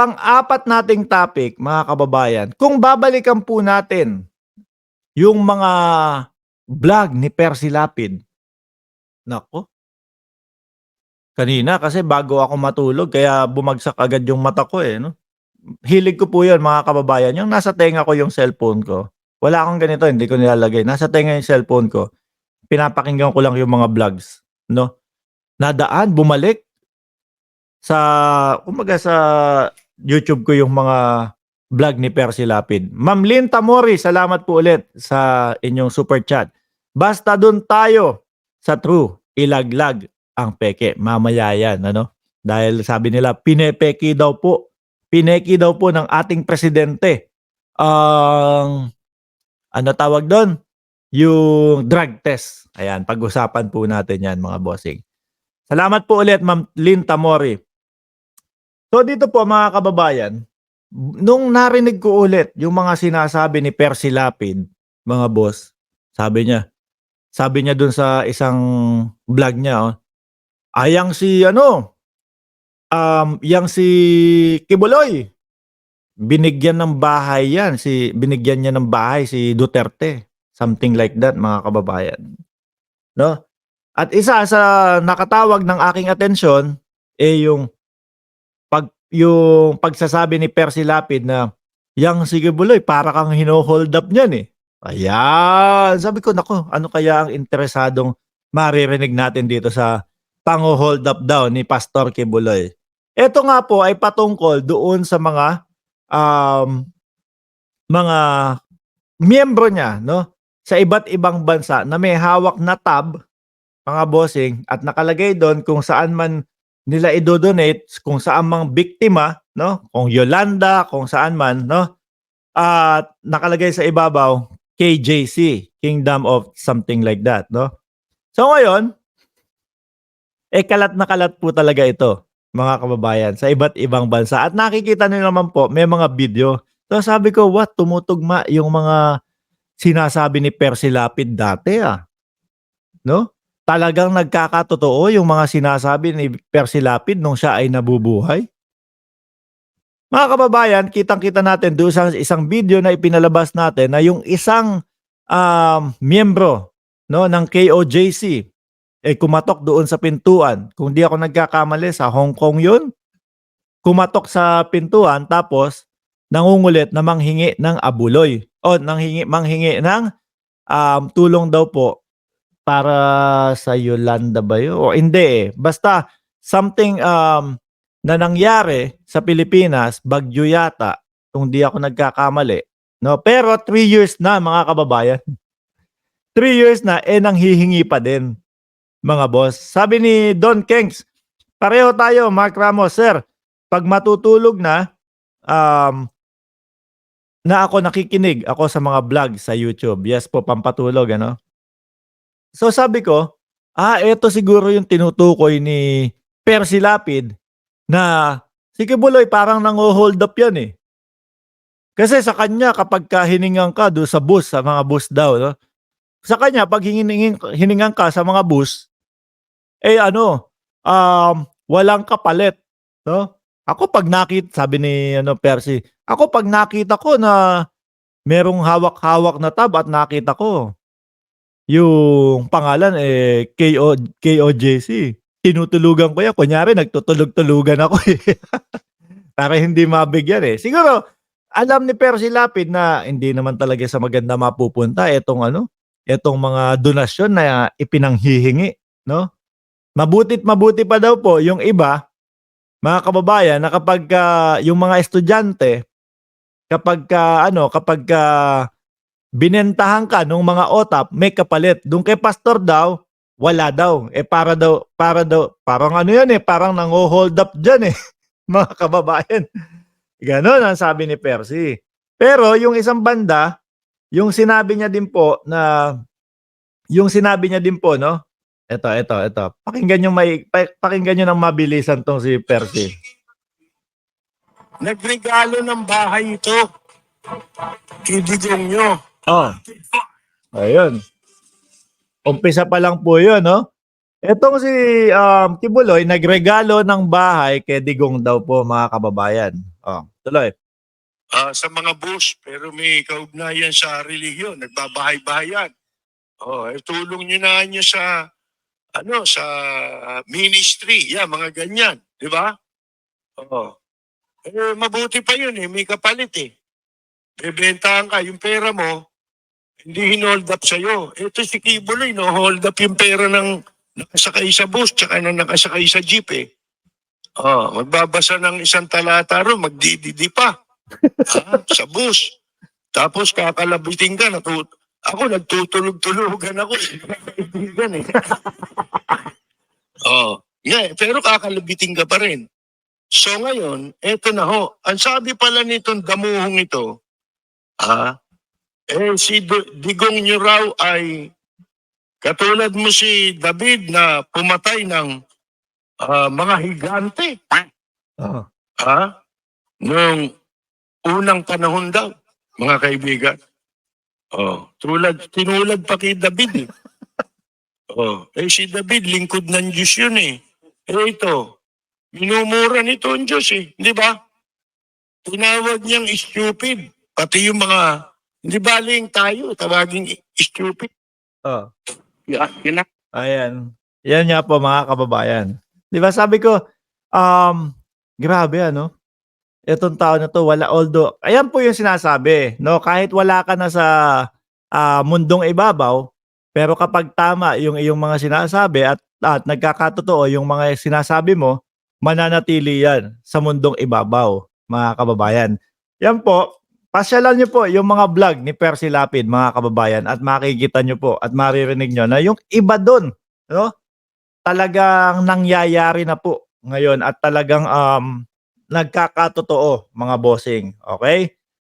pang-apat nating topic, mga kababayan, kung babalikan po natin yung mga vlog ni Percy Lapid, naku, kanina kasi bago ako matulog kaya bumagsak agad yung mata ko, eh, 'no. Hilig ko po 'yun, mga kababayan, yung nasa tenga ko yung cellphone ko. Wala akong ganito, hindi ko nilalagay, nasa tenga yung cellphone ko, pinapakinggan ko lang yung mga vlogs, 'no. Nadaan, bumalik sa kumbaga sa YouTube ko yung mga vlog ni Percy Lapid. Ma'am Lynn Tamori, salamat po ulit sa inyong super chat. Basta dun tayo sa true, ilaglag ang peke. Mamaya yan, ano? Dahil sabi nila, pinepeki daw po. Pineki daw po ng ating presidente ang ano tawag doon? Yung drug test. Ayan, pag-usapan po natin yan, mga bossing. Salamat po ulit, Ma'am Lynn Tamori. So dito po, mga kababayan, nung narinig ko ulit yung mga sinasabi ni Percy Lapid, mga boss, sabi niya dun sa isang vlog niya, oh, yang si ano, yang si Kibuloy, binigyan niya ng bahay si Duterte, something like that, mga kababayan, no? At isa sa nakatawag ng aking atensyon yung pagsasabi ni Percy Lapid na, "Yang sige Buloy para kang hino-hold up niyan, eh." Ayan, sabi ko, naku, ano kaya ang interesadong maririnig natin dito sa pangho-hold up daw ni Pastor Kibuloy. Ito nga po ay patungkol doon sa mga miyembro niya, 'no, sa iba't ibang bansa na may hawak na tab, mga bossing, at nakalagay doon kung saan man nila ido-donate, kung saan mang biktima, 'no, kung Yolanda, kung saan man, 'no, at nakalagay sa ibabaw, KJC, Kingdom of something like that, 'no. So ngayon, kalat na kalat po talaga ito, mga kababayan, sa iba't ibang bansa at nakikita niyo naman po may mga video. So sabi ko, what, tumutugma yung mga sinasabi ni Percy Lapid dati, 'no? Talagang nagkakatotoo yung mga sinasabi ni Percy Lapid nung siya ay nabubuhay. Mga kababayan, kitang-kita natin doon sa isang video na ipinalabas natin na yung isang miyembro, no, ng KOJC kumatok doon sa pintuan. Kung di ako nagkakamali, sa Hong Kong 'yun. Kumatok sa pintuan tapos nangungulit na manghingi ng abuloy o manghingi ng tulong daw po para sa Yolanda ba 'yun o hindi, basta something, na nangyari sa Pilipinas, bagyo yata kung di ako nagkakamali, 'no. Pero 3 years na, mga kababayan, 3 years na, nanghihingi pa din, mga boss. Sabi ni Don Kengs, "Pareho tayo, Mark Ramos, sir. 'Pag matutulog na ako, nakikinig ako sa mga vlog sa YouTube." Yes po, pampatulog, ano. So sabi ko, eto siguro yung tinutukoy ni Percy Lapid na si Kibuloy parang nangho-hold up yan, eh. Kasi sa kanya kapagka hiningan ka dun sa bus, sa mga bus daw, 'no, sa kanya 'pag hiningan ka sa mga bus, walang kapalit, 'no. Sabi ni ano, Percy, ako 'pag nakita ko na merong hawak-hawak na tab at nakita ko yung pangalan, KOJC, tinutulugan ko yan. Kunyari nagtutulog-tulugan ako, eh, para hindi mabigyan, eh. Siguro alam ni Percy Lapid na hindi naman talaga sa maganda mapupunta etong mga donasyon na ipinanghihingi, 'no. Mabutit mabuti pa daw po yung iba, mga kababayan, na kapagka yung mga estudyante, kapagka binentahan ka nung mga OTAP, may kapalit. Dun kay pastor daw, wala daw. Para daw, parang ano yan, parang nangho-hold up diyan, mga kababayan. Gano'n ang sabi ni Percy. Pero yung isang banda, yung sinabi niya din po, 'no, eto. Pakinggan niyo ng mabilisan 'tong si Percy. Nagregalo ng bahay ito. Kaibigan nyo. Oh, ayun. Umpisa pa lang po 'yun, 'no. Etong si Kibuloy nagregalo ng bahay kay Digong daw po mga kababayan. Oh, tuloy. Sa mga bus, pero may kaugnayan sa relihiyon, nagbabahay-bahayan. Tulong nyo na nyo sa sa ministry, mga ganyan, di ba? Oo. Mabuti pa yun may kapalit Bebentahan ka, yung pera mo, hindi hinold up sa'yo. Ito si Kibuloy, no, hold up yung pera ng nakasakay sa bus, tsaka na nakasakay sa jeep magbabasa ng isang talata ro, magdididi pa. Sa bus. Tapos kakalabitin ka, ako nagtutulog-tulugan ako. Kaibigan pero kakalabitin ka pa rin. So ngayon, eto na ho. Ang sabi pala nitong damuhong ito, si Digong nyo raw ay katulad mo si David na pumatay ng mga higante. Oh. Nung unang panahon daw, mga kaibigan. Tinulad pa kay David si David, lingkod ng Diyos yun ito, minumura nito ang Diyos di ba? Tinawag niyang stupid. Pati yung mga, hindi baling tayo, tawaging stupid. Oh. Yun na. Ayan. Yan nga po mga kababayan. 'Di ba sabi ko, grabe Itong tao na 'to ayan po yung sinasabi, no, kahit wala ka na sa mundong ibabaw, pero kapag tama yung iyong mga sinasabi at nagkakatotoo yung mga sinasabi mo, mananatili yan sa mundong ibabaw, mga kababayan. Yan po, pasyalan niyo po yung mga vlog ni Percy Lapid, mga kababayan, at makikita niyo po at maririnig niyo na yung iba dun, no? Talagang nangyayari na po ngayon at talagang nagkakatotoo mga bossing, okay?